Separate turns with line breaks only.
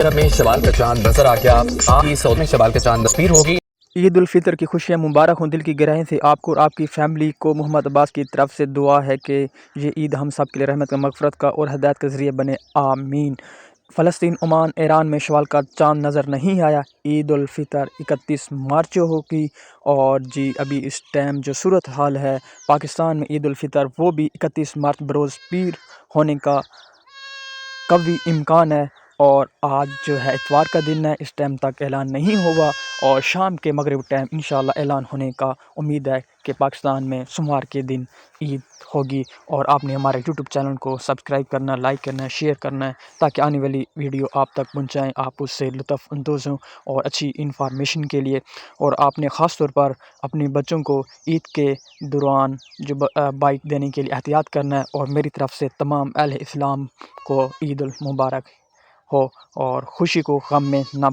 میں شمال کا چاند نظر آ گیا، آپ کی سعودی میں شمال کا چاند تصویر ہوگی۔
عید الفطر کی خوشیاں مبارک ہوں۔ دل کی گہرائی سے آپ کو اور آپ کی فیملی کو محمد عباس کی طرف سے دعا ہے کہ یہ عید ہم سب کے لیے رحمت کا، مغفرت کا اور ہدایت کا ذریعہ بنے، آمین۔ فلسطین، عمان، ایران میں شوال کا چاند نظر نہیں آیا۔ عید الفطر 31 مارچ ہوگی، اور جی ابھی اس ٹائم جو صورتحال ہے پاکستان میں عید الفطر وہ بھی 31 مارچ بروز پیر ہونے کا قوی امکان ہے، اور آج جو ہے اتوار کا دن ہے، اس ٹائم تک اعلان نہیں ہوا، اور شام کے مغرب ٹائم انشاءاللہ اعلان ہونے کا امید ہے کہ پاکستان میں سوموار کے دن عید ہوگی۔ اور آپ نے ہمارے یوٹیوب چینل کو سبسکرائب کرنا، لائک کرنا ہے، شیئر کرنا ہے، تاکہ آنے والی ویڈیو آپ تک پہنچائیں، آپ اس سے لطف اندوز ہوں اور اچھی انفارمیشن کے لیے۔ اور آپ نے خاص طور پر اپنے بچوں کو عید کے دوران جو بائک دینے کے لیے احتیاط کرنا ہے، اور میری طرف سے تمام اہل اسلام کو عید المبارک ہو، اور خوشی کو غم میں نہ